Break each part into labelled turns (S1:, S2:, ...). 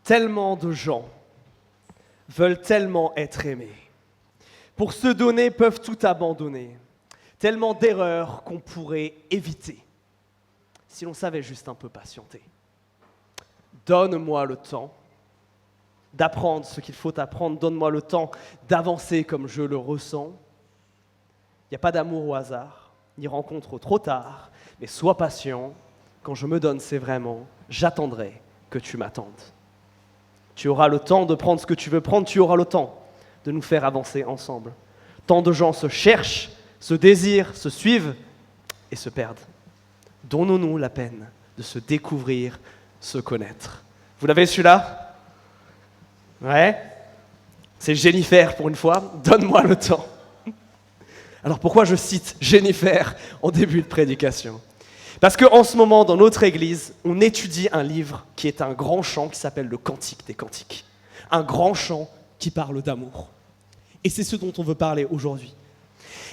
S1: Tellement de gens veulent tellement être aimés. Pour se donner, peuvent tout abandonner. Tellement d'erreurs qu'on pourrait éviter si l'on savait juste un peu patienter. Donne-moi le temps d'apprendre ce qu'il faut apprendre. Donne-moi le temps d'avancer comme je le ressens. Il n'y a pas d'amour au hasard, ni rencontre trop tard. Mais sois patient. Quand je me donne, c'est vraiment, j'attendrai que tu m'attendes. Tu auras le temps de prendre ce que tu veux prendre. Tu auras le temps de nous faire avancer ensemble. Tant de gens se cherchent, se désirent, se suivent et se perdent. Donnons-nous la peine de se découvrir, se connaître. Vous l'avez celui-là ? Ouais ? C'est Jennifer pour une fois. Donne-moi le temps. Alors pourquoi je cite Jennifer en début de prédication ? Parce qu'en ce moment, dans notre église, on étudie un livre qui est un grand chant qui s'appelle le Cantique des Cantiques. Un grand chant qui parle d'amour. Et c'est ce dont on veut parler aujourd'hui.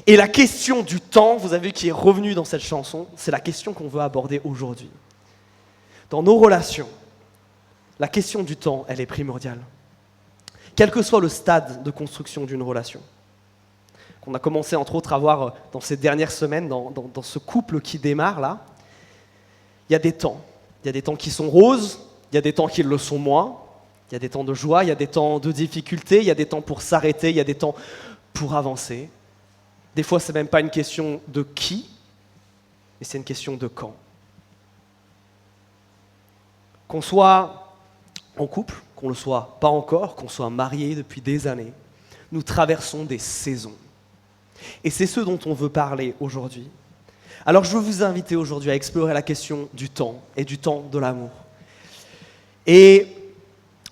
S1: Et la question du temps, vous avez vu, qui est revenue dans cette chanson, c'est la question qu'on veut aborder aujourd'hui. Dans nos relations, la question du temps, elle est primordiale. Quel que soit le stade de construction d'une relation, qu'on a commencé entre autres à voir dans ces dernières semaines, dans ce couple qui démarre là, il y a des temps. Il y a des temps qui sont roses, il y a des temps qui le sont moins, il y a des temps de joie, il y a des temps de difficulté, il y a des temps pour s'arrêter, il y a des temps pour avancer. Des fois, ce n'est même pas une question de qui, mais c'est une question de quand. Qu'on soit en couple, qu'on ne le soit pas encore, qu'on soit marié depuis des années, nous traversons des saisons. Et c'est ce dont on veut parler aujourd'hui. Alors je veux vous inviter aujourd'hui à explorer la question du temps et du temps de l'amour. Et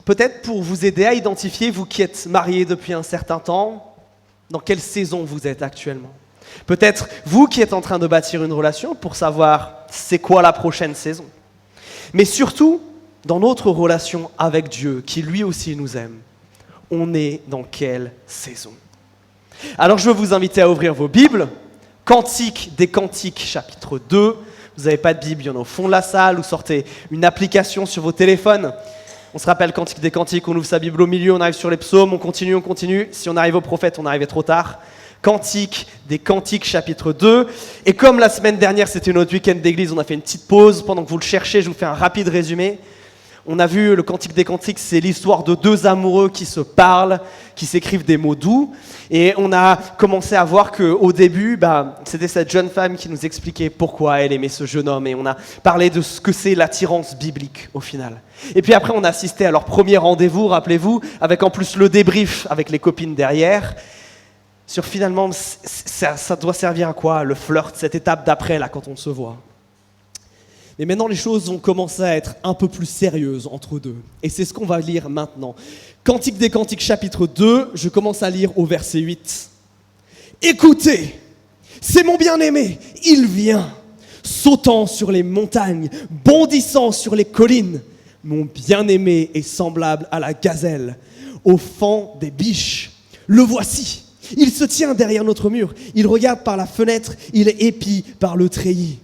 S1: peut-être pour vous aider à identifier, vous qui êtes mariés depuis un certain temps, dans quelle saison vous êtes actuellement. Peut-être vous qui êtes en train de bâtir une relation pour savoir c'est quoi la prochaine saison. Mais surtout, dans notre relation avec Dieu, qui lui aussi nous aime, on est dans quelle saison ? Alors je veux vous inviter à ouvrir vos Bibles, Cantique des Cantiques, chapitre 2. Vous n'avez pas de Bible, il y en a au fond de la salle, ou sortez une application sur vos téléphones. On se rappelle Cantique des Cantiques, on ouvre sa Bible au milieu, on arrive sur les psaumes, on continue. Si on arrive au prophète, on arrivait trop tard. Cantique des Cantiques, chapitre 2. Et comme la semaine dernière, c'était notre week-end d'église, on a fait une petite pause. Pendant que vous le cherchez, je vous fais un rapide résumé. On a vu le Cantique des Cantiques, c'est l'histoire de deux amoureux qui se parlent, qui s'écrivent des mots doux. Et on a commencé à voir qu'au début, c'était cette jeune femme qui nous expliquait pourquoi elle aimait ce jeune homme. Et on a parlé de ce que c'est l'attirance biblique au final. Et puis après, on a assisté à leur premier rendez-vous, rappelez-vous, avec en plus le débrief avec les copines derrière. Sur finalement, ça doit servir à quoi, le flirt, cette étape d'après, là, quand on se voit. Mais maintenant, les choses vont commencer à être un peu plus sérieuses entre eux deux. Et c'est ce qu'on va lire maintenant. Cantique des Cantiques, chapitre 2, je commence à lire au verset 8. « Écoutez, c'est mon bien-aimé, il vient, sautant sur les montagnes, bondissant sur les collines. Mon bien-aimé est semblable à la gazelle, au fond des biches. Le voici, il se tient derrière notre mur, il regarde par la fenêtre, il épie par le treillis.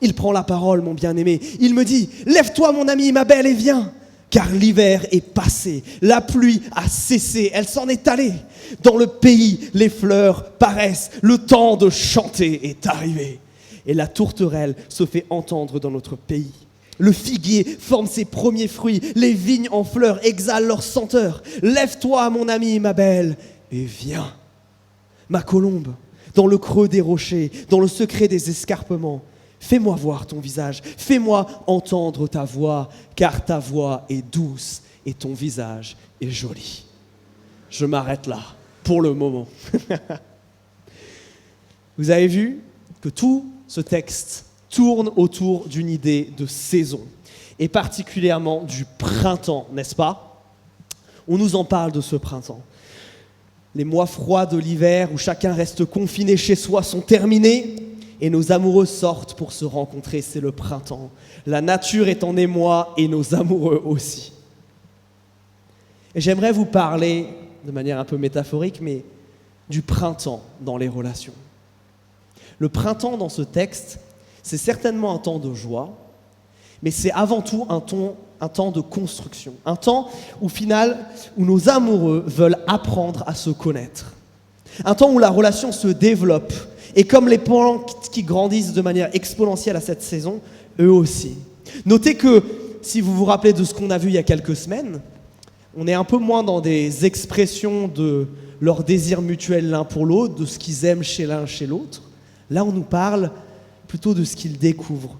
S1: Il prend la parole, mon bien-aimé. Il me dit, lève-toi mon ami, ma belle, et viens. Car l'hiver est passé, la pluie a cessé, elle s'en est allée. Dans le pays, les fleurs paraissent, le temps de chanter est arrivé. Et la tourterelle se fait entendre dans notre pays. Le figuier forme ses premiers fruits, les vignes en fleurs exhalent leur senteur. Lève-toi mon ami, ma belle, et viens. Ma colombe, dans le creux des rochers, dans le secret des escarpements, fais-moi voir ton visage, fais-moi entendre ta voix, car ta voix est douce et ton visage est joli. Je m'arrête là, pour le moment. Vous avez vu que tout ce texte tourne autour d'une idée de saison, et particulièrement du printemps, n'est-ce pas ? On nous en parle de ce printemps. Les mois froids de l'hiver, où chacun reste confiné chez soi, sont terminés. Et nos amoureux sortent pour se rencontrer, c'est le printemps. La nature est en émoi et nos amoureux aussi. Et j'aimerais vous parler, de manière un peu métaphorique, mais du printemps dans les relations. Le printemps dans ce texte, c'est certainement un temps de joie, mais c'est avant tout un un temps de construction, un temps au final où nos amoureux veulent apprendre à se connaître, un temps où la relation se développe et comme les plantes qui grandissent de manière exponentielle à cette saison, eux aussi. Notez que si vous vous rappelez de ce qu'on a vu il y a quelques semaines, on est un peu moins dans des expressions de leur désir mutuel l'un pour l'autre, de ce qu'ils aiment chez l'un chez l'autre. Là, on nous parle plutôt de ce qu'ils découvrent.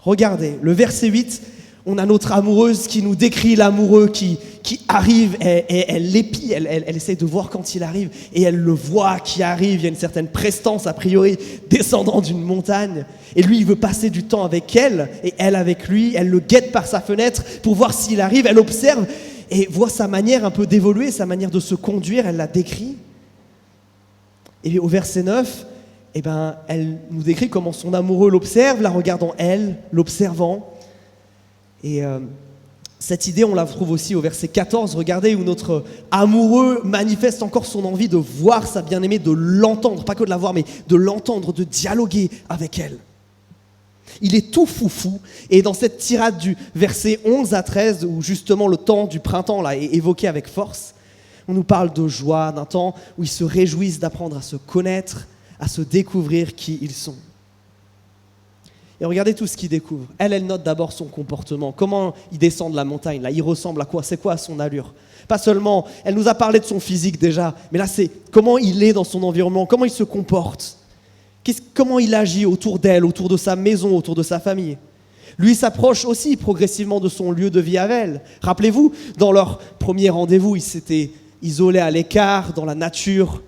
S1: Regardez, le verset 8, on a notre amoureuse qui nous décrit l'amoureux qui arrive, et elle l'épie, elle essaie de voir quand il arrive, et elle le voit qui arrive, il y a une certaine prestance a priori descendant d'une montagne, et lui il veut passer du temps avec elle, et elle avec lui, elle le guette par sa fenêtre pour voir s'il arrive, elle observe, et voit sa manière un peu d'évoluer, sa manière de se conduire, elle la décrit. Et au verset 9, elle nous décrit comment son amoureux l'observe, la regardant elle, l'observant. Et cette idée, on la trouve aussi au verset 14, regardez, où notre amoureux manifeste encore son envie de voir sa bien-aimée, de l'entendre, pas que de la voir, mais de l'entendre, de dialoguer avec elle. Il est tout foufou, et dans cette tirade du verset 11 à 13, où justement le temps du printemps là, est évoqué avec force, on nous parle de joie, d'un temps où ils se réjouissent d'apprendre à se connaître, à se découvrir qui ils sont. Et regardez tout ce qu'ils découvrent. Elle note d'abord son comportement, comment il descend de la montagne, là, il ressemble à quoi, c'est quoi son allure. Pas seulement, elle nous a parlé de son physique déjà, mais là c'est comment il est dans son environnement, comment il se comporte. Comment il agit autour d'elle, autour de sa maison, autour de sa famille. Lui s'approche aussi progressivement de son lieu de vie avec elle. Rappelez-vous, dans leur premier rendez-vous, ils s'étaient isolés à l'écart, dans la nature.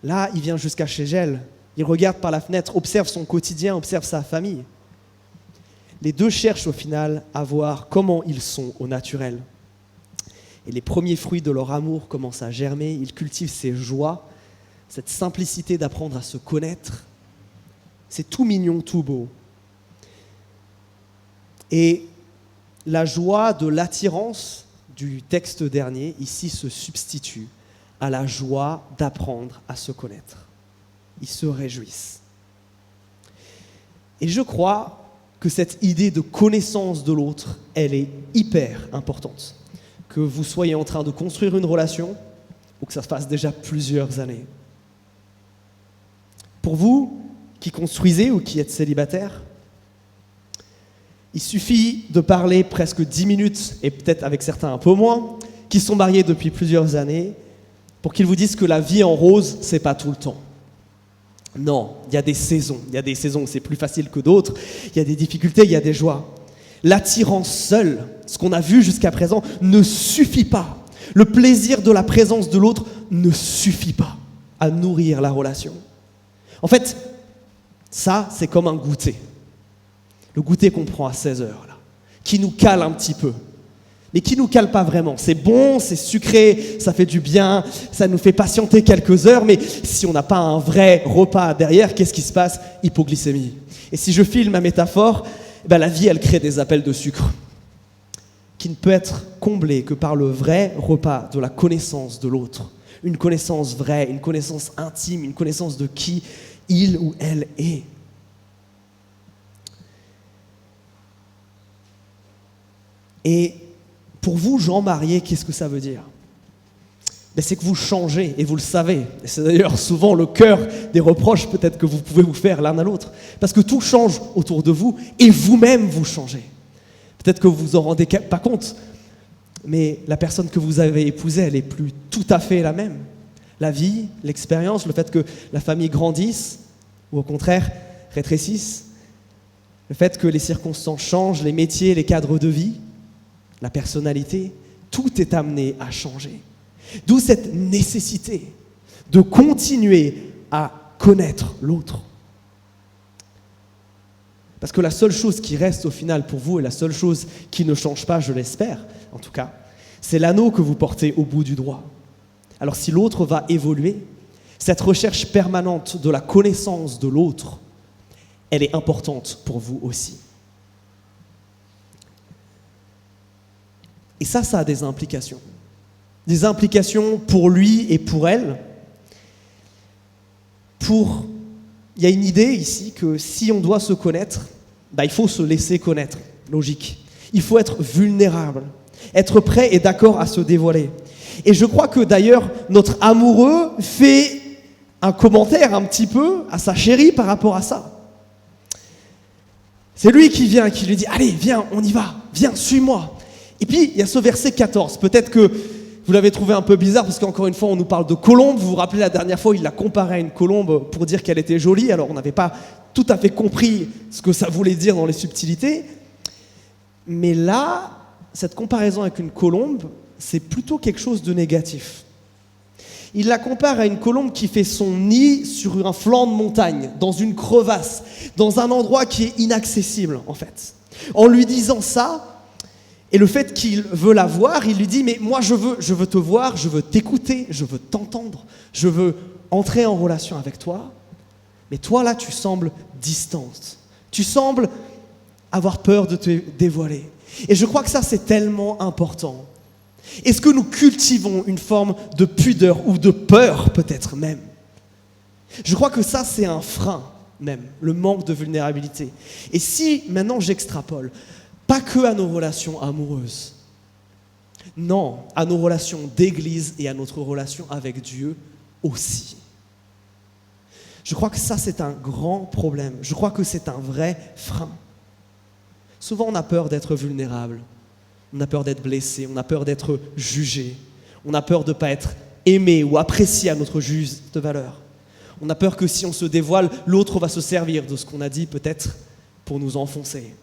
S1: Là, il vient jusqu'à chez elle. Il regarde par la fenêtre, observe son quotidien, observe sa famille. Les deux cherchent au final à voir comment ils sont au naturel. Et les premiers fruits de leur amour commencent à germer. Ils cultivent ces joies, cette simplicité d'apprendre à se connaître. C'est tout mignon, tout beau. Et la joie de l'attirance du texte dernier, ici, se substitue à la joie d'apprendre à se connaître. Ils se réjouissent. Et je crois que cette idée de connaissance de l'autre, elle est hyper importante. Que vous soyez en train de construire une relation ou que ça se passe déjà plusieurs années. Pour vous qui construisez ou qui êtes célibataire, il suffit de parler presque 10 minutes, et peut-être avec certains un peu moins, qui sont mariés depuis plusieurs années, pour qu'ils vous disent que la vie en rose, c'est pas tout le temps. Non, il y a des saisons. Il y a des saisons où c'est plus facile que d'autres. Il y a des difficultés, il y a des joies. L'attirance seule, ce qu'on a vu jusqu'à présent, ne suffit pas. Le plaisir de la présence de l'autre ne suffit pas à nourrir la relation. En fait, ça, c'est comme un goûter. Le goûter qu'on prend à 16h, là, qui nous cale un petit peu. Mais qui ne nous cale pas vraiment. C'est bon, c'est sucré, ça fait du bien, ça nous fait patienter quelques heures, mais si on n'a pas un vrai repas derrière, qu'est-ce qui se passe? Hypoglycémie. Et si je file ma métaphore, la vie, elle crée des appels de sucre qui ne peut être comblé que par le vrai repas de la connaissance de l'autre. Une connaissance vraie, une connaissance intime, une connaissance de qui il ou elle est. Et pour vous, gens mariés, qu'est-ce que ça veut dire? C'est que vous changez, et vous le savez. Et c'est d'ailleurs souvent le cœur des reproches peut-être que vous pouvez vous faire l'un à l'autre. Parce que tout change autour de vous, et vous-même vous changez. Peut-être que vous vous en rendez pas compte, mais la personne que vous avez épousée, elle n'est plus tout à fait la même. La vie, l'expérience, le fait que la famille grandisse, ou au contraire rétrécisse, le fait que les circonstances changent, les métiers, les cadres de vie, la personnalité, tout est amené à changer. D'où cette nécessité de continuer à connaître l'autre. Parce que la seule chose qui reste au final pour vous, et la seule chose qui ne change pas, je l'espère, en tout cas, c'est l'anneau que vous portez au bout du doigt. Alors si l'autre va évoluer, cette recherche permanente de la connaissance de l'autre, elle est importante pour vous aussi. Et ça a des implications. Des implications pour lui et pour elle. Il y a une idée ici que si on doit se connaître, il faut se laisser connaître. Logique.
S2: Il faut être vulnérable, être prêt et d'accord à se dévoiler. Et je crois que d'ailleurs, notre amoureux fait un commentaire un petit peu à sa chérie par rapport à ça. C'est lui qui vient, qui lui dit « Allez, viens, on y va, viens, suis-moi ». Et puis, il y a ce verset 14. Peut-être que vous l'avez trouvé un peu bizarre parce qu'encore une fois, on nous parle de colombe. Vous vous rappelez la dernière fois, il l'a comparé à une colombe pour dire qu'elle était jolie. Alors, on n'avait pas tout à fait compris ce que ça voulait dire dans les subtilités. Mais là, cette comparaison avec une colombe, c'est plutôt quelque chose de négatif. Il la compare à une colombe qui fait son nid sur un flanc de montagne, dans une crevasse, dans un endroit qui est inaccessible, en fait. En lui disant ça, et le fait qu'il veut la voir, il lui dit « Mais moi, je veux te voir, je veux t'écouter, je veux t'entendre, je veux entrer en relation avec toi. Mais toi, là, tu sembles distante. Tu sembles avoir peur de te dévoiler. » Et je crois que ça, c'est tellement important. Est-ce que nous cultivons une forme de pudeur ou de peur peut-être même? Je crois que ça, c'est un frein même, le manque de vulnérabilité. Et si maintenant j'extrapole, pas que à nos relations amoureuses, non, à nos relations d'église et à notre relation avec Dieu aussi. Je crois que ça, c'est un grand problème. Je crois que c'est un vrai frein. Souvent, on a peur d'être vulnérable. On a peur d'être blessé, on a peur d'être jugé, on a peur de ne pas être aimé ou apprécié à notre juste valeur. On a peur que si on se dévoile, l'autre va se servir de ce qu'on a dit peut-être pour nous enfoncer.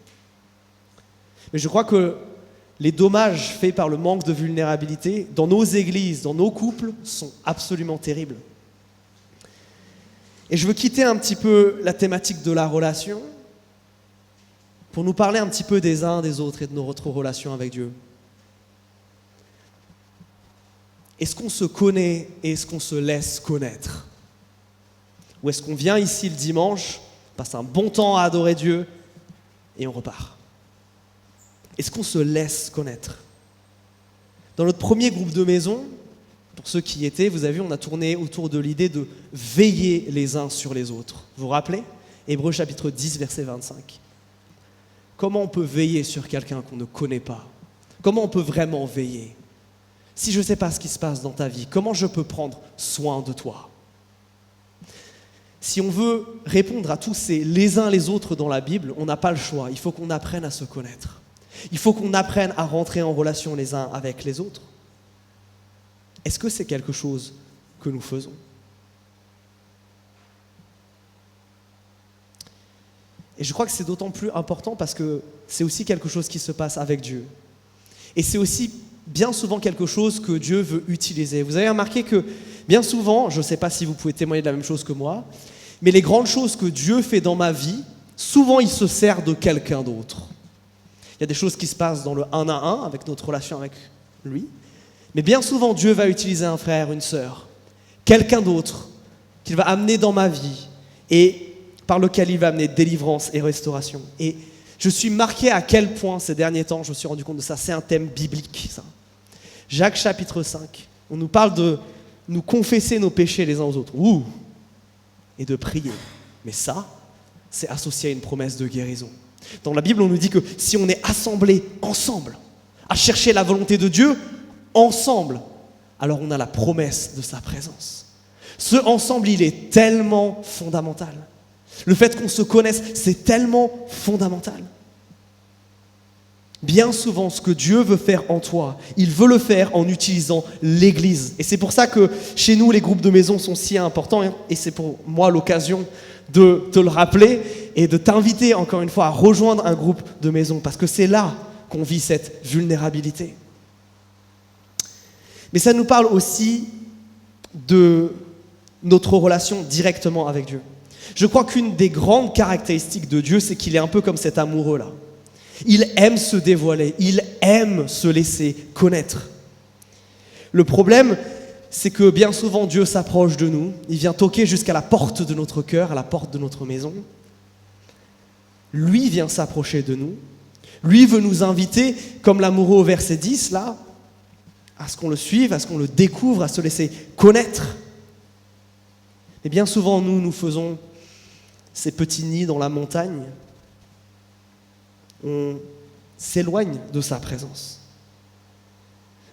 S2: Mais je crois que les dommages faits par le manque de vulnérabilité dans nos églises, dans nos couples, sont absolument terribles. Et je veux quitter un petit peu la thématique de la relation pour nous parler un petit peu des uns des autres et de notre relation avec Dieu. Est-ce qu'on se connaît et est-ce qu'on se laisse connaître? Ou est-ce qu'on vient ici le dimanche, passe un bon temps à adorer Dieu et on repart? Est-ce qu'on se laisse connaître? Dans notre premier groupe de maison, pour ceux qui y étaient, vous avez vu, on a tourné autour de l'idée de veiller les uns sur les autres. Vous vous rappelez? Hébreux chapitre 10, verset 25. Comment on peut veiller sur quelqu'un qu'on ne connaît pas? Comment on peut vraiment veiller? Si je ne sais pas ce qui se passe dans ta vie, comment je peux prendre soin de toi? Si on veut répondre à tous ces les uns les autres dans la Bible, on n'a pas le choix. Il faut qu'on apprenne à se connaître. Il faut qu'on apprenne à rentrer en relation les uns avec les autres. Est-ce que c'est quelque chose que nous faisons? Et je crois que c'est d'autant plus important parce que c'est aussi quelque chose qui se passe avec Dieu. Et c'est aussi bien souvent quelque chose que Dieu veut utiliser. Vous avez remarqué que bien souvent, je ne sais pas si vous pouvez témoigner de la même chose que moi, mais les grandes choses que Dieu fait dans ma vie, souvent il se sert de quelqu'un d'autre. Il y a des choses qui se passent dans le 1 à 1 avec notre relation avec lui, mais bien souvent Dieu va utiliser un frère, une sœur, quelqu'un d'autre qu'il va amener dans ma vie et par lequel il va amener délivrance et restauration. Et je suis marqué à quel point ces derniers temps, je me suis rendu compte de ça, c'est un thème biblique, ça. Jacques chapitre 5, on nous parle de nous confesser nos péchés les uns aux autres, et de prier. Mais ça, c'est associé à une promesse de guérison. Dans la Bible, on nous dit que si on est assemblés ensemble, à chercher la volonté de Dieu, ensemble, alors on a la promesse de sa présence. Ce ensemble, il est tellement fondamental. Le fait qu'on se connaisse, c'est tellement fondamental. Bien souvent, ce que Dieu veut faire en toi, il veut le faire en utilisant l'Église. Et c'est pour ça que chez nous, les groupes de maison sont si importants. Et c'est pour moi l'occasion de te le rappeler et de t'inviter encore une fois à rejoindre un groupe de maison. Parce que c'est là qu'on vit cette vulnérabilité. Mais ça nous parle aussi de notre relation directement avec Dieu. Je crois qu'une des grandes caractéristiques de Dieu, c'est qu'il est un peu comme cet amoureux-là. Il aime se dévoiler, il aime se laisser connaître. Le problème, c'est que bien souvent Dieu s'approche de nous, il vient toquer jusqu'à la porte de notre cœur, à la porte de notre maison. Lui vient s'approcher de nous, lui veut nous inviter, comme l'amoureux au verset 10, là, à ce qu'on le suive, à ce qu'on le découvre, à se laisser connaître. Et bien souvent, nous faisons ces petits nids dans la montagne. On s'éloigne de sa présence.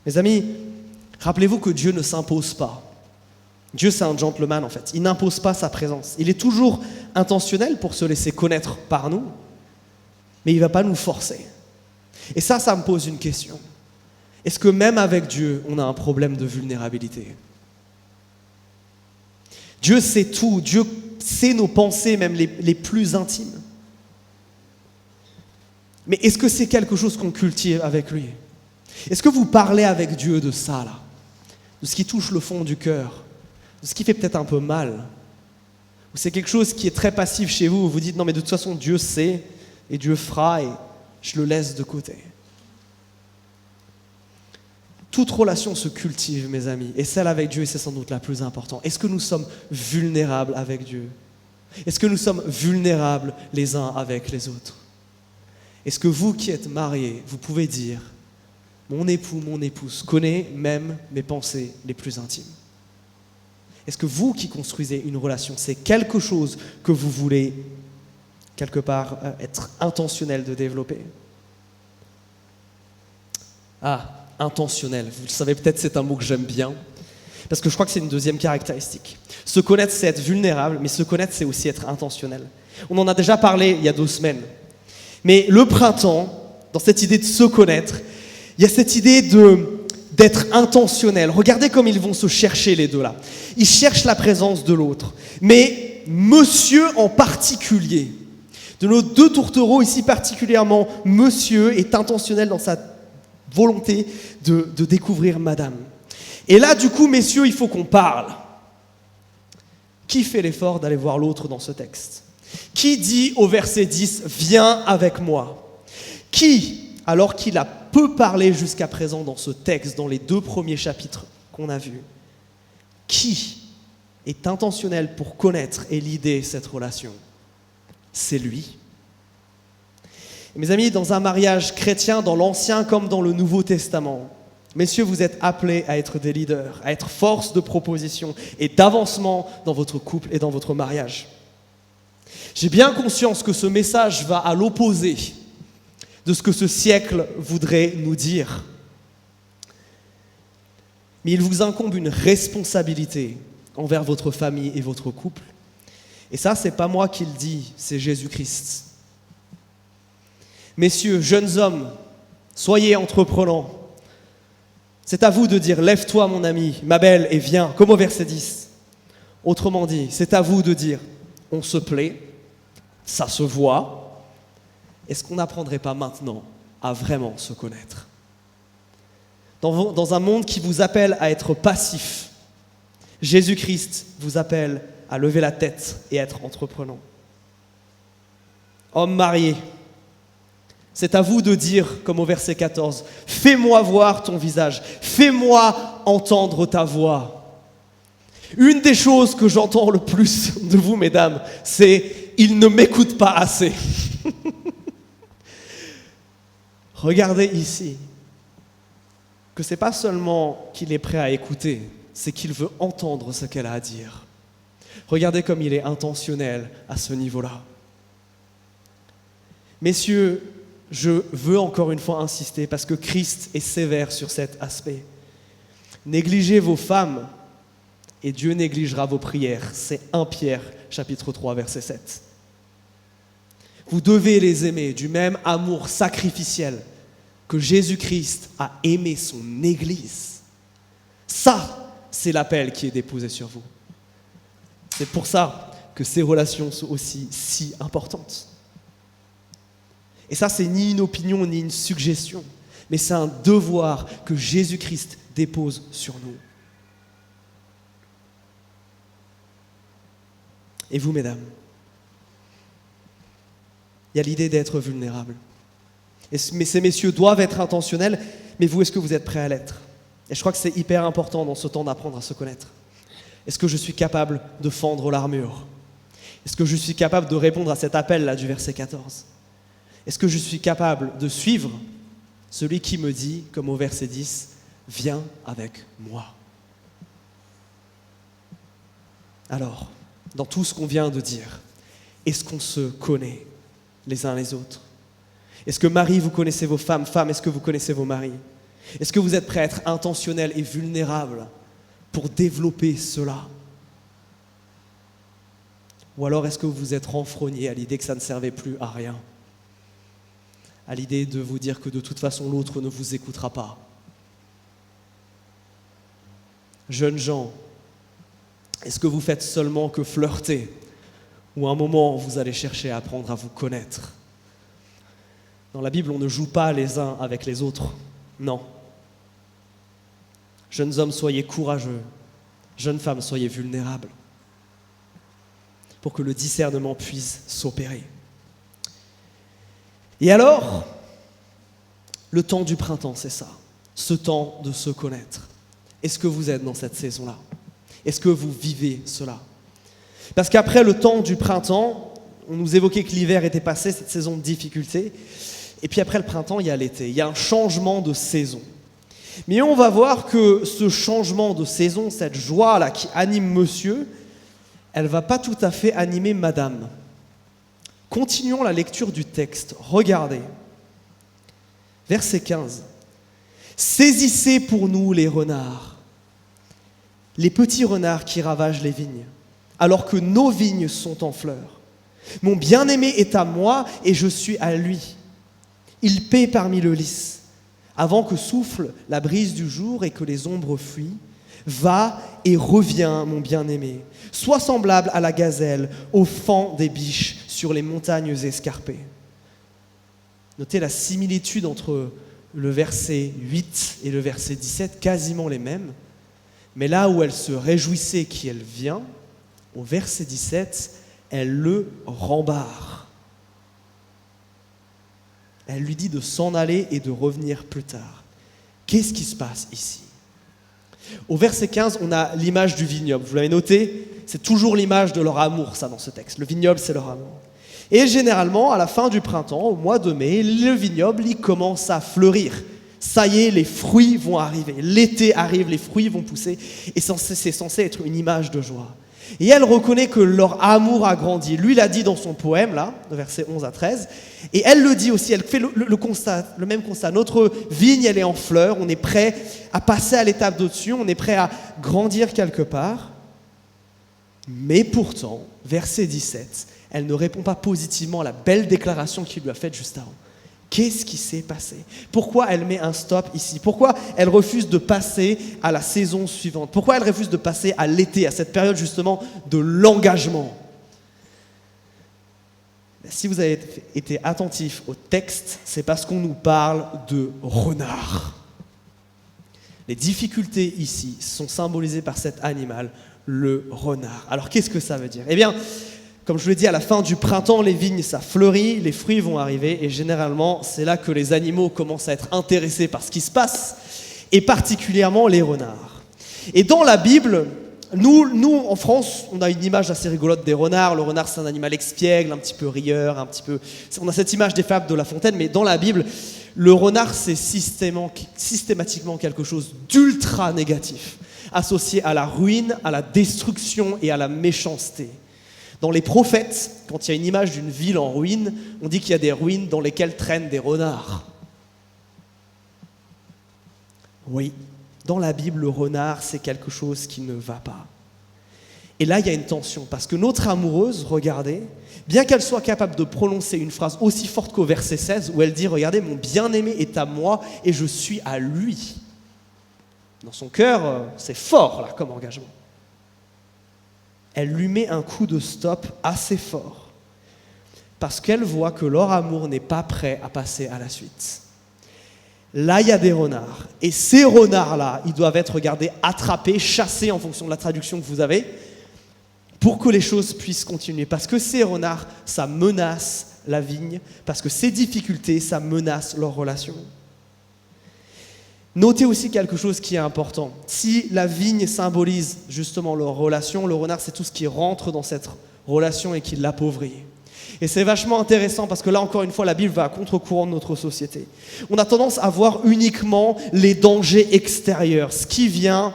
S2: Mes amis, rappelez-vous que Dieu ne s'impose pas. Dieu, c'est un gentleman en fait. Il n'impose pas sa présence. Il est toujours intentionnel pour se laisser connaître par nous, mais il ne va pas nous forcer. Et ça me pose une question. Est-ce que même avec Dieu, on a un problème de vulnérabilité ? Dieu sait tout. Dieu sait nos pensées, même les plus intimes. Mais est-ce que c'est quelque chose qu'on cultive avec lui ? Est-ce que vous parlez avec Dieu de ça, là ? De ce qui touche le fond du cœur ? De ce qui fait peut-être un peu mal ? Ou c'est quelque chose qui est très passif chez vous, où vous dites « Non, mais de toute façon, Dieu sait, et Dieu fera, et je le laisse de côté. » Toute relation se cultive, mes amis, et celle avec Dieu, c'est sans doute la plus importante. Est-ce que nous sommes vulnérables avec Dieu ? Est-ce que nous sommes vulnérables les uns avec les autres ? Est-ce que vous qui êtes mariés, vous pouvez dire « Mon époux, mon épouse connaît même mes pensées les plus intimes » ? Est-ce que vous qui construisez une relation, c'est quelque chose que vous voulez, quelque part, être intentionnel de développer ? Ah, intentionnel. Vous le savez peut-être, c'est un mot que j'aime bien, parce que je crois que c'est une deuxième caractéristique. Se connaître, c'est être vulnérable, mais se connaître, c'est aussi être intentionnel. On en a déjà parlé il y a 2 semaines. Mais le printemps, dans cette idée de se connaître, il y a cette idée d'être intentionnel. Regardez comme ils vont se chercher les deux là. Ils cherchent la présence de l'autre. Mais monsieur en particulier, de nos 2 tourtereaux ici particulièrement, monsieur est intentionnel dans sa volonté de découvrir madame. Et là du coup, messieurs, il faut qu'on parle. Qui fait l'effort d'aller voir l'autre dans ce texte ? Qui dit au verset 10 « Viens avec moi » ? Qui, alors qu'il a peu parlé jusqu'à présent dans ce texte, dans les 2 premiers chapitres qu'on a vus, qui est intentionnel pour connaître et lider cette relation ? C'est lui. Et mes amis, dans un mariage chrétien, dans l'Ancien comme dans le Nouveau Testament, messieurs, vous êtes appelés à être des leaders, à être force de proposition et d'avancement dans votre couple et dans votre mariage. J'ai bien conscience que ce message va à l'opposé de ce que ce siècle voudrait nous dire. Mais il vous incombe une responsabilité envers votre famille et votre couple. Et ça, c'est pas moi qui le dis, c'est Jésus-Christ. Messieurs, jeunes hommes, soyez entreprenants. C'est à vous de dire « Lève-toi, mon ami, ma belle, et viens », comme au verset 10. Autrement dit, c'est à vous de dire « On se plaît, ça se voit. Est-ce qu'on n'apprendrait pas maintenant à vraiment se connaître ? Dans un monde qui vous appelle à être passif, Jésus-Christ vous appelle à lever la tête et à être entreprenant. Hommes mariés, c'est à vous de dire, comme au verset 14, « Fais-moi voir ton visage, fais-moi entendre ta voix. » Une des choses que j'entends le plus de vous, mesdames, c'est « Il ne m'écoute pas assez. » Regardez ici que ce n'est pas seulement qu'il est prêt à écouter, c'est qu'il veut entendre ce qu'elle a à dire. Regardez comme il est intentionnel à ce niveau-là. Messieurs, je veux encore une fois insister parce que Christ est sévère sur cet aspect. Négligez vos femmes et Dieu négligera vos prières. C'est 1 Pierre, chapitre 3, verset 7. Vous devez les aimer du même amour sacrificiel que Jésus-Christ a aimé son Église. Ça, c'est l'appel qui est déposé sur vous. C'est pour ça que ces relations sont aussi si importantes. Et ça, c'est ni une opinion, ni une suggestion, mais c'est un devoir que Jésus-Christ dépose sur nous. Et vous, mesdames, il y a l'idée d'être vulnérable. Mais ces messieurs doivent être intentionnels, mais vous, est-ce que vous êtes prêts à l'être ? Et je crois que c'est hyper important dans ce temps d'apprendre à se connaître. Est-ce que je suis capable de fendre l'armure ? Est-ce que je suis capable de répondre à cet appel-là du verset 14 ? Est-ce que je suis capable de suivre celui qui me dit, comme au verset 10, « Viens avec moi ». Alors, dans tout ce qu'on vient de dire, est-ce qu'on se connaît les uns les autres ? Est-ce que mari, vous connaissez vos femmes? Femmes, est-ce que vous connaissez vos maris? Est-ce que vous êtes prêts à être intentionnel et vulnérable pour développer cela? Ou alors est-ce que vous vous êtes renfrogné à l'idée que ça ne servait plus à rien? À l'idée de vous dire que de toute façon l'autre ne vous écoutera pas? Jeunes gens, est-ce que vous faites seulement que flirter? Ou à un moment vous allez chercher à apprendre à vous connaître? Dans la Bible, on ne joue pas les uns avec les autres. Non. Jeunes hommes, soyez courageux. Jeunes femmes, soyez vulnérables. Pour que le discernement puisse s'opérer. Et alors, le temps du printemps, c'est ça. Ce temps de se connaître. Est-ce que vous êtes dans cette saison-là? Est-ce que vous vivez cela? Parce qu'après le temps du printemps, on nous évoquait que l'hiver était passé, cette saison de difficulté. Et puis après le printemps, il y a l'été. Il y a un changement de saison. Mais on va voir que ce changement de saison, cette joie-là qui anime monsieur, elle ne va pas tout à fait animer madame. Continuons la lecture du texte. Regardez. Verset 15. Saisissez pour nous les renards, les petits renards qui ravagent les vignes, alors que nos vignes sont en fleurs. Mon bien-aimé est à moi et je suis à lui. Il paît parmi le lys, avant que souffle la brise du jour et que les ombres fuient. Va et reviens, mon bien-aimé. Sois semblable à la gazelle, au faon des biches sur les montagnes escarpées. Notez la similitude entre le verset 8 et le verset 17, quasiment les mêmes. Mais là où elle se réjouissait qu'elle vient, au verset 17, elle le rembarre. Elle lui dit de s'en aller et de revenir plus tard. Qu'est-ce qui se passe ici? Au verset 15, on a l'image du vignoble. Vous l'avez noté? C'est toujours l'image de leur amour, ça, dans ce texte. Le vignoble, c'est leur amour. Et généralement, à la fin du printemps, au mois de mai, le vignoble, il commence à fleurir. Ça y est, les fruits vont arriver. L'été arrive, les fruits vont pousser. Et c'est censé être une image de joie. Et elle reconnaît que leur amour a grandi. Lui l'a dit dans son poème, là, de versets 11 à 13. Et elle le dit aussi, elle fait le même constat. Notre vigne, elle est en fleurs, on est prêt à passer à l'étape d'au-dessus, on est prêt à grandir quelque part. Mais pourtant, verset 17, elle ne répond pas positivement à la belle déclaration qu'il lui a faite juste avant. Qu'est-ce qui s'est passé? Pourquoi elle met un stop ici? Pourquoi elle refuse de passer à la saison suivante? Pourquoi elle refuse de passer à l'été, à cette période justement de l'engagement? Si vous avez été attentif au texte, c'est parce qu'on nous parle de renard. Les difficultés ici sont symbolisées par cet animal, le renard. Alors qu'est-ce que ça veut dire? Eh bien, comme je vous l'ai dit, à la fin du printemps, les vignes, ça fleurit, les fruits vont arriver, et généralement, c'est là que les animaux commencent à être intéressés par ce qui se passe, et particulièrement les renards. Et dans la Bible, nous, en France, on a une image assez rigolote des renards. Le renard, c'est un animal expiègle, un petit peu rieur, on a cette image des fables de La Fontaine, mais dans la Bible, le renard, c'est systématiquement quelque chose d'ultra négatif, associé à la ruine, à la destruction et à la méchanceté. Dans les prophètes, quand il y a une image d'une ville en ruine, on dit qu'il y a des ruines dans lesquelles traînent des renards. Oui, dans la Bible, le renard, c'est quelque chose qui ne va pas. Et là, il y a une tension, parce que notre amoureuse, regardez, bien qu'elle soit capable de prononcer une phrase aussi forte qu'au verset 16, où elle dit « Regardez, mon bien-aimé est à moi et je suis à lui ». Dans son cœur, c'est fort, là, comme engagement. Elle lui met un coup de stop assez fort parce qu'elle voit que leur amour n'est pas prêt à passer à la suite. Là, il y a des renards. Et ces renards-là, ils doivent être regardés, attrapés, chassés en fonction de la traduction que vous avez pour que les choses puissent continuer. Parce que ces renards, ça menace la vigne. Parce que ces difficultés, ça menace leur relation. Notez aussi quelque chose qui est important. Si la vigne symbolise justement leur relation, le renard, c'est tout ce qui rentre dans cette relation et qui l'appauvrit. Et c'est vachement intéressant parce que là, encore une fois, la Bible va à contre-courant de notre société. On a tendance à voir uniquement les dangers extérieurs, ce qui vient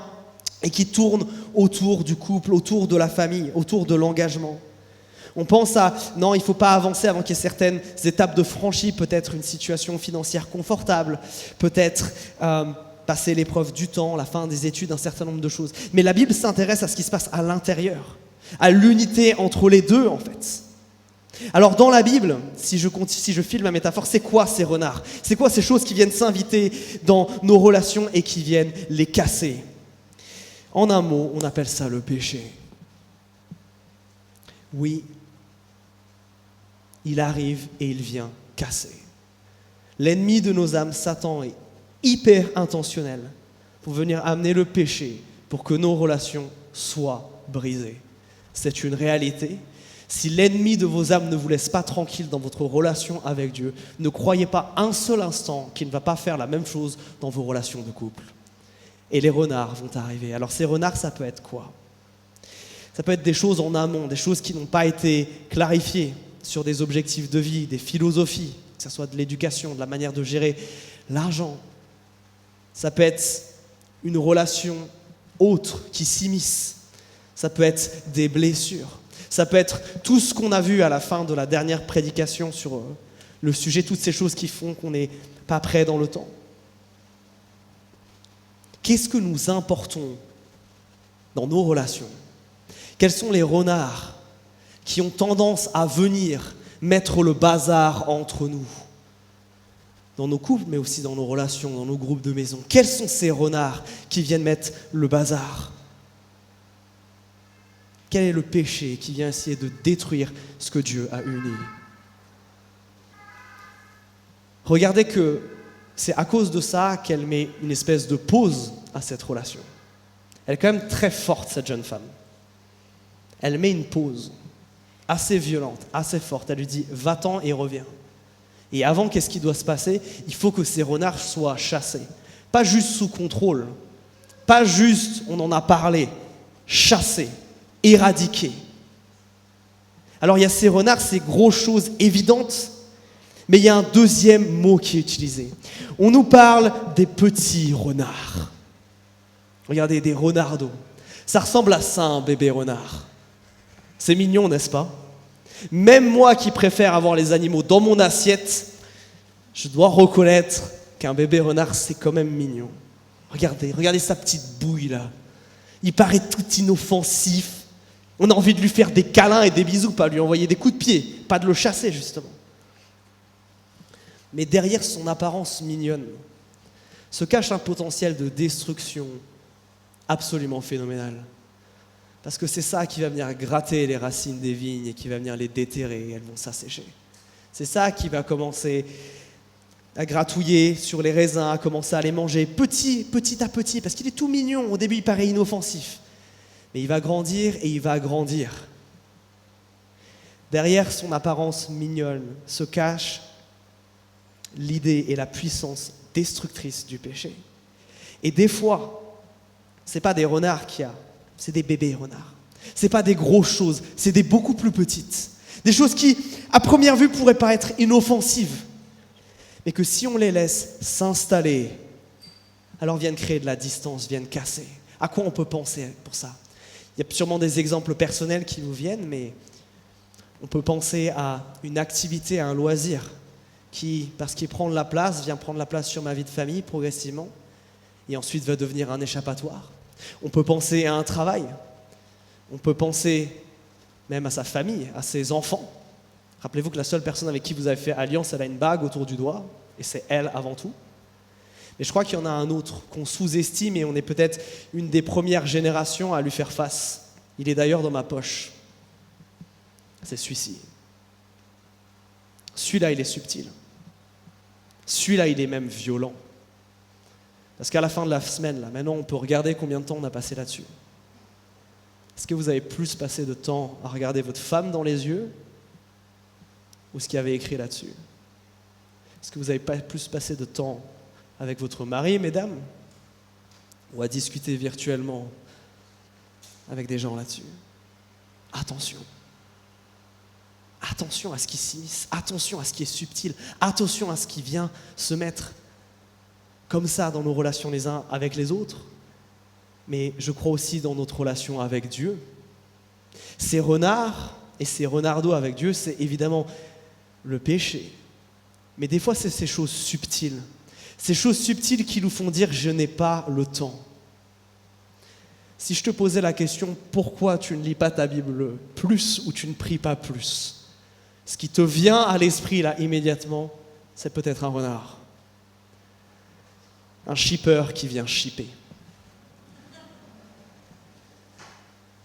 S2: et qui tourne autour du couple, autour de la famille, autour de l'engagement. On pense à, non, il ne faut pas avancer avant qu'il y ait certaines étapes de franchie, peut-être une situation financière confortable, peut-être passer l'épreuve du temps, la fin des études, un certain nombre de choses. Mais la Bible s'intéresse à ce qui se passe à l'intérieur, à l'unité entre les deux en fait. Alors dans la Bible, si je file ma métaphore, c'est quoi ces renards? C'est quoi ces choses qui viennent s'inviter dans nos relations et qui viennent les casser? En un mot, on appelle ça le péché. Oui, il arrive et il vient casser. L'ennemi de nos âmes, Satan, est hyper intentionnel pour venir amener le péché pour que nos relations soient brisées. C'est une réalité. Si l'ennemi de vos âmes ne vous laisse pas tranquille dans votre relation avec Dieu, ne croyez pas un seul instant qu'il ne va pas faire la même chose dans vos relations de couple. Et les renards vont arriver. Alors ces renards, ça peut être quoi? Ça peut être des choses en amont, des choses qui n'ont pas été clarifiées sur des objectifs de vie, des philosophies, que ce soit de l'éducation, de la manière de gérer l'argent. Ça peut être une relation autre qui s'immisce. Ça peut être des blessures. Ça peut être tout ce qu'on a vu à la fin de la dernière prédication sur le sujet, toutes ces choses qui font qu'on n'est pas prêt dans le temps. Qu'est-ce que nous importons dans nos relations? Quels sont les renards qui ont tendance à venir mettre le bazar entre nous? Dans nos couples, mais aussi dans nos relations, dans nos groupes de maison. Quels sont ces renards qui viennent mettre le bazar? Quel est le péché qui vient essayer de détruire ce que Dieu a uni? Regardez que c'est à cause de ça qu'elle met une espèce de pause à cette relation. Elle est quand même très forte, cette jeune femme. Elle met une pause assez violente, assez forte. Elle lui dit « va-t'en et reviens ». Et avant, qu'est-ce qui doit se passer? Il faut que ces renards soient chassés. Pas juste sous contrôle, pas juste on en a parlé, chassés, éradiqués. Alors il y a ces renards, ces grosses choses évidentes, mais il y a un deuxième mot qui est utilisé. On nous parle des petits renards. Regardez, des renardos. Ça ressemble à ça, un bébé renard. C'est mignon, n'est-ce pas? Même moi qui préfère avoir les animaux dans mon assiette, je dois reconnaître qu'un bébé renard, c'est quand même mignon. Regardez sa petite bouille là. Il paraît tout inoffensif. On a envie de lui faire des câlins et des bisous, pas lui envoyer des coups de pied, pas de le chasser justement. Mais derrière son apparence mignonne se cache un potentiel de destruction absolument phénoménal. Parce que c'est ça qui va venir gratter les racines des vignes et qui va venir les déterrer et elles vont s'assécher. C'est ça qui va commencer à gratouiller sur les raisins, à commencer à les manger petit à petit, parce qu'il est tout mignon. Au début, il paraît inoffensif. Mais il va grandir et il va grandir. Derrière son apparence mignonne se cache l'idée et la puissance destructrice du péché. Et des fois, ce n'est pas des renards qu'il y a, c'est des bébés renards. Ce n'est pas des grosses choses, c'est des beaucoup plus petites. Des choses qui, à première vue, pourraient paraître inoffensives. Mais que si on les laisse s'installer, alors viennent créer de la distance, viennent casser. À quoi on peut penser pour ça? Il y a sûrement des exemples personnels qui nous viennent, mais on peut penser à une activité, à un loisir, qui, parce qu'il prend de la place, vient prendre la place sur ma vie de famille progressivement, et ensuite va devenir un échappatoire. On peut penser à un travail, on peut penser même à sa famille, à ses enfants. Rappelez-vous que la seule personne avec qui vous avez fait alliance, elle a une bague autour du doigt, et c'est elle avant tout. Mais je crois qu'il y en a un autre qu'on sous-estime, et on est peut-être une des premières générations à lui faire face. Il est d'ailleurs dans ma poche. C'est celui-ci. Celui-là, il est subtil. Celui-là, il est même violent. Parce qu'à la fin de la semaine, là, maintenant, on peut regarder combien de temps on a passé là-dessus. Est-ce que vous avez plus passé de temps à regarder votre femme dans les yeux ou ce qu'il y avait écrit là-dessus? Est-ce que vous avez pas plus passé de temps avec votre mari, mesdames, ou à discuter virtuellement avec des gens là-dessus? Attention. Attention à ce qui s'immisce, attention à ce qui est subtil, attention à ce qui vient se mettre comme ça dans nos relations les uns avec les autres, mais je crois aussi dans notre relation avec Dieu. Ces renards, et c'est renardeau avec Dieu, c'est évidemment le péché. Mais des fois, c'est ces choses subtiles. Ces choses subtiles qui nous font dire « je n'ai pas le temps ». Si je te posais la question « pourquoi tu ne lis pas ta Bible plus ou tu ne pries pas plus ?» Ce qui te vient à l'esprit là immédiatement, c'est peut-être un renard. Un shipper qui vient shipper.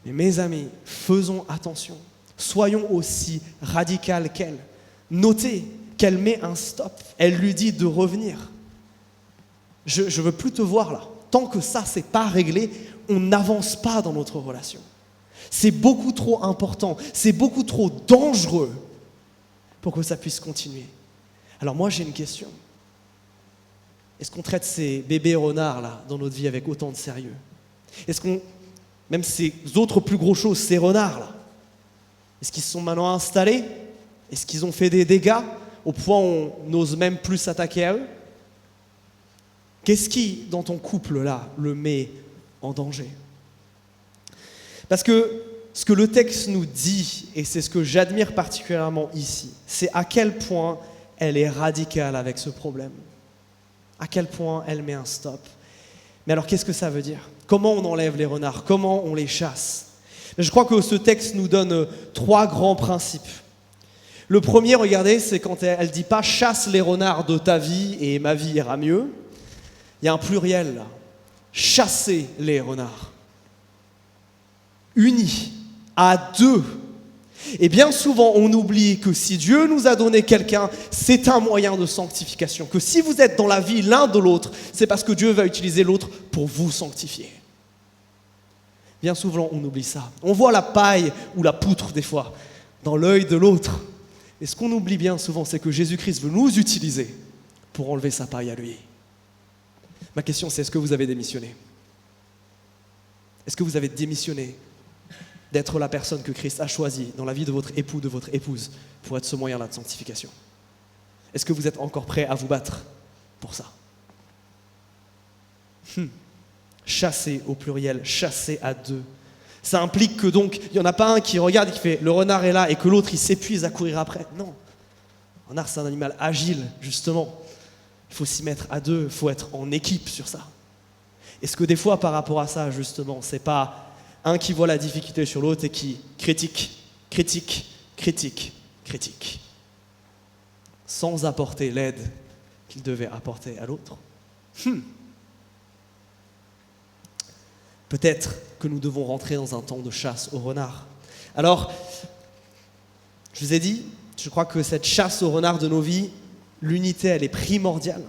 S2: Mais mes amis, faisons attention. Soyons aussi radicales qu'elle. Notez qu'elle met un stop. Elle lui dit de revenir. Je ne veux plus te voir là. Tant que ça, c'est pas réglé, on n'avance pas dans notre relation. C'est beaucoup trop important, c'est beaucoup trop dangereux pour que ça puisse continuer. Alors moi, j'ai une question. Est-ce qu'on traite ces bébés renards là dans notre vie avec autant de sérieux? Est-ce qu'on, même ces autres plus gros choses, ces renards là, est-ce qu'ils se sont maintenant installés? Est-ce qu'ils ont fait des dégâts au point où on n'ose même plus s'attaquer à eux? Qu'est-ce qui, dans ton couple là, le met en danger? Parce que ce que le texte nous dit, et c'est ce que j'admire particulièrement ici, c'est à quel point elle est radicale avec ce problème. À quel point elle met un stop. Mais alors qu'est-ce que ça veut dire? Comment on enlève les renards? Comment on les chasse? Je crois que ce texte nous donne 3 grands principes. Le premier, regardez, c'est quand elle ne dit pas « chasse les renards de ta vie et ma vie ira mieux ». Il y a un pluriel là. Chassez les renards. Unis, à 2. Et bien souvent, on oublie que si Dieu nous a donné quelqu'un, c'est un moyen de sanctification. Que si vous êtes dans la vie l'un de l'autre, c'est parce que Dieu va utiliser l'autre pour vous sanctifier. Bien souvent, on oublie ça. On voit la paille ou la poutre des fois dans l'œil de l'autre. Et ce qu'on oublie bien souvent, c'est que Jésus-Christ veut nous utiliser pour enlever sa paille à lui. Ma question, c'est est-ce que vous avez démissionné? Est-ce que vous avez démissionné d'être la personne que Christ a choisie dans la vie de votre époux, de votre épouse, pour être ce moyen-là de sanctification? Est-ce que vous êtes encore prêt à vous battre pour ça? Chasser au pluriel, chasser à 2. Ça implique que donc, il n'y en a pas un qui regarde et qui fait « le renard est là » et que l'autre il s'épuise à courir après. Non. Le renard c'est un animal agile, justement. Il faut s'y mettre à 2, il faut être en équipe sur ça. Est-ce que des fois, par rapport à ça, justement, c'est pas un qui voit la difficulté sur l'autre et qui critique, sans apporter l'aide qu'il devait apporter à l'autre? Peut-être que nous devons rentrer dans un temps de chasse au renard. Alors, je vous ai dit, je crois que cette chasse au renard de nos vies, l'unité, elle est primordiale.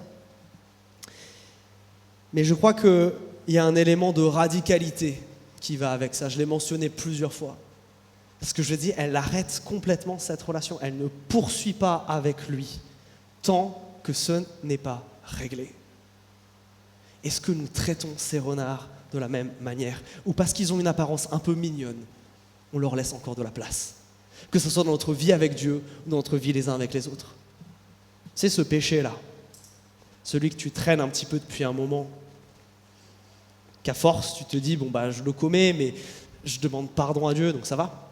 S2: Mais je crois qu'il y a un élément de radicalité qui va avec ça. Je l'ai mentionné plusieurs fois. Parce que je dis, elle arrête complètement cette relation. Elle ne poursuit pas avec lui tant que ce n'est pas réglé. Est-ce que nous traitons ces renards de la même manière? Ou parce qu'ils ont une apparence un peu mignonne, on leur laisse encore de la place? Que ce soit dans notre vie avec Dieu ou dans notre vie les uns avec les autres. C'est ce péché-là, celui que tu traînes un petit peu depuis un moment, qu'à force tu te dis, bon bah je le commets, mais je demande pardon à Dieu, donc ça va.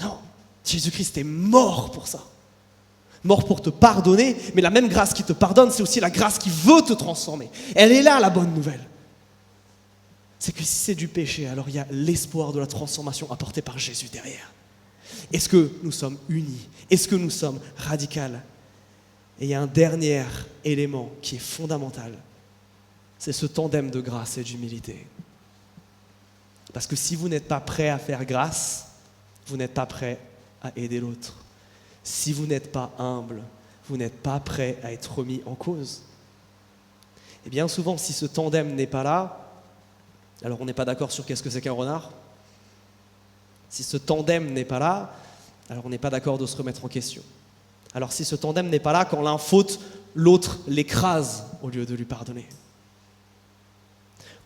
S2: Non, Jésus-Christ est mort pour ça. Mort pour te pardonner, mais la même grâce qui te pardonne, c'est aussi la grâce qui veut te transformer. Elle est là, la bonne nouvelle. C'est que si c'est du péché, alors il y a l'espoir de la transformation apportée par Jésus derrière. Est-ce que nous sommes unis? Est-ce que nous sommes radicales? Et il y a un dernier élément qui est fondamental. C'est ce tandem de grâce et d'humilité. Parce que si vous n'êtes pas prêt à faire grâce, vous n'êtes pas prêt à aider l'autre. Si vous n'êtes pas humble, vous n'êtes pas prêt à être remis en cause. Et bien souvent, si ce tandem n'est pas là, alors on n'est pas d'accord sur qu'est-ce que c'est qu'un renard. Si ce tandem n'est pas là, alors on n'est pas d'accord de se remettre en question. Alors si ce tandem n'est pas là, quand l'un faute, l'autre l'écrase au lieu de lui pardonner.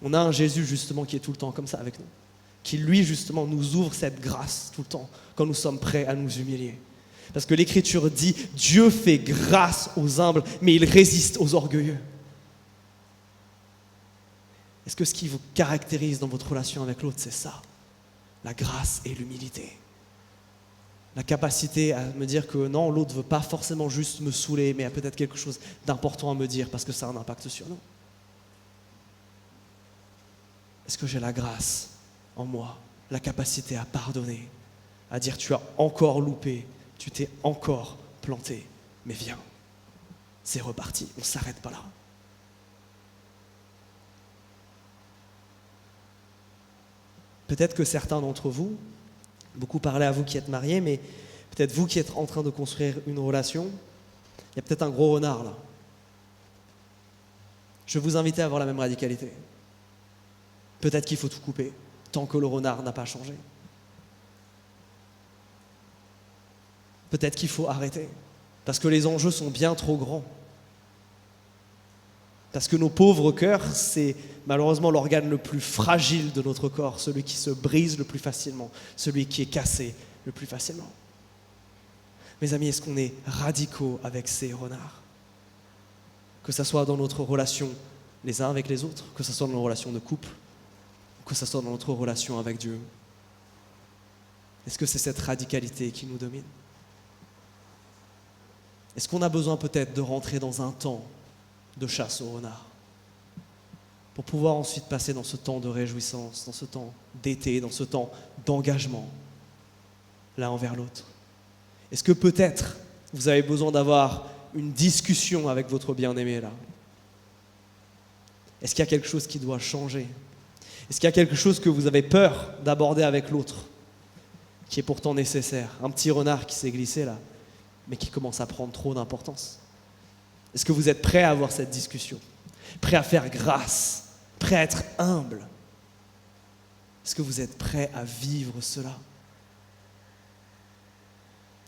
S2: On a un Jésus justement qui est tout le temps comme ça avec nous, qui lui justement nous ouvre cette grâce tout le temps, quand nous sommes prêts à nous humilier. Parce que l'Écriture dit, Dieu fait grâce aux humbles, mais il résiste aux orgueilleux. Est-ce que ce qui vous caractérise dans votre relation avec l'autre, c'est ça? la grâce et l'humilité. La capacité à me dire que non, l'autre ne veut pas forcément juste me saouler, mais a peut-être quelque chose d'important à me dire parce que ça a un impact sur nous. Est-ce que j'ai la grâce en moi, la capacité à pardonner, à dire tu as encore loupé, tu t'es encore planté, mais viens, c'est reparti, on ne s'arrête pas là. Peut-être que certains d'entre vous, beaucoup parlé à vous qui êtes mariés, mais peut-être vous qui êtes en train de construire une relation, il y a peut-être un gros renard là. Je vais vous inviter à avoir la même radicalité. Peut-être qu'il faut tout couper, tant que le renard n'a pas changé. Peut-être qu'il faut arrêter, parce que les enjeux sont bien trop grands. Parce que nos pauvres cœurs, c'est malheureusement l'organe le plus fragile de notre corps, celui qui se brise le plus facilement, celui qui est cassé le plus facilement. Mes amis, est-ce qu'on est radicaux avec ces renards? Que ce soit dans notre relation les uns avec les autres, que ce soit dans nos relations de couple, que ce soit dans notre relation avec Dieu. Est-ce que c'est cette radicalité qui nous domine? Est-ce qu'on a besoin peut-être de rentrer dans un temps de chasse au renard pour pouvoir ensuite passer dans ce temps de réjouissance, dans ce temps d'été, dans ce temps d'engagement l'un envers l'autre? Est-ce que peut-être vous avez besoin d'avoir une discussion avec votre bien-aimé là? Est-ce qu'il y a quelque chose qui doit changer? Est-ce qu'il y a quelque chose que vous avez peur d'aborder avec l'autre, qui est pourtant nécessaire? Un petit renard qui s'est glissé là, mais qui commence à prendre trop d'importance. Est-ce que vous êtes prêt à avoir cette discussion? Prêt à faire grâce? Prêt à être humble? Est-ce que vous êtes prêt à vivre cela?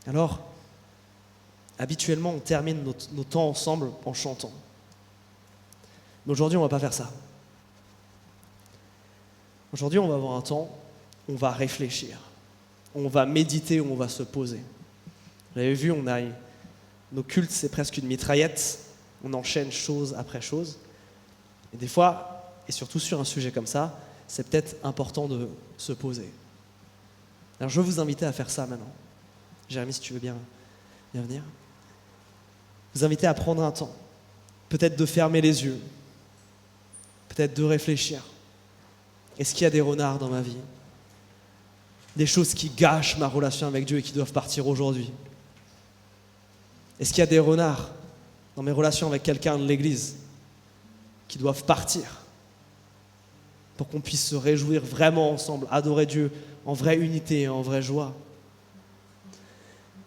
S2: Alors, habituellement, on termine nos temps ensemble en chantant. Mais aujourd'hui, on ne va pas faire ça. Aujourd'hui, on va avoir un temps où on va réfléchir, on va méditer, où on va se poser. Vous l'avez vu, nos cultes, c'est presque une mitraillette. On enchaîne chose après chose. Et des fois, et surtout sur un sujet comme ça, c'est peut-être important de se poser. Alors je veux vous inviter à faire ça maintenant. Jérémy, si tu veux bien venir. Vous inviter à prendre un temps. Peut-être de fermer les yeux. Peut-être de réfléchir. Est-ce qu'il y a des renards dans ma vie? Des choses qui gâchent ma relation avec Dieu et qui doivent partir aujourd'hui? Est-ce qu'il y a des renards dans mes relations avec quelqu'un de l'Église qui doivent partir pour qu'on puisse se réjouir vraiment ensemble, adorer Dieu en vraie unité et en vraie joie?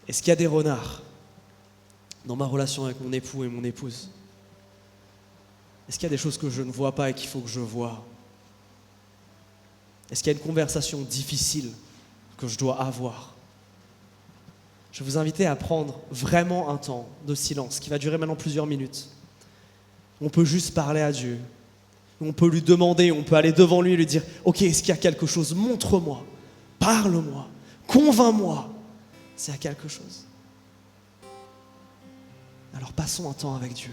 S2: Est-ce qu'il y a des renards dans ma relation avec mon époux et mon épouse? Est-ce qu'il y a des choses que je ne vois pas et qu'il faut que je voie? Est-ce qu'il y a une conversation difficile que je dois avoir? Je vais vous inviter à prendre vraiment un temps de silence qui va durer maintenant plusieurs minutes. On peut juste parler à Dieu. On peut lui demander, on peut aller devant lui et lui dire « Ok, est-ce qu'il y a quelque chose? Montre-moi, parle-moi, convainc-moi s'il y a quelque chose. » Alors passons un temps avec Dieu.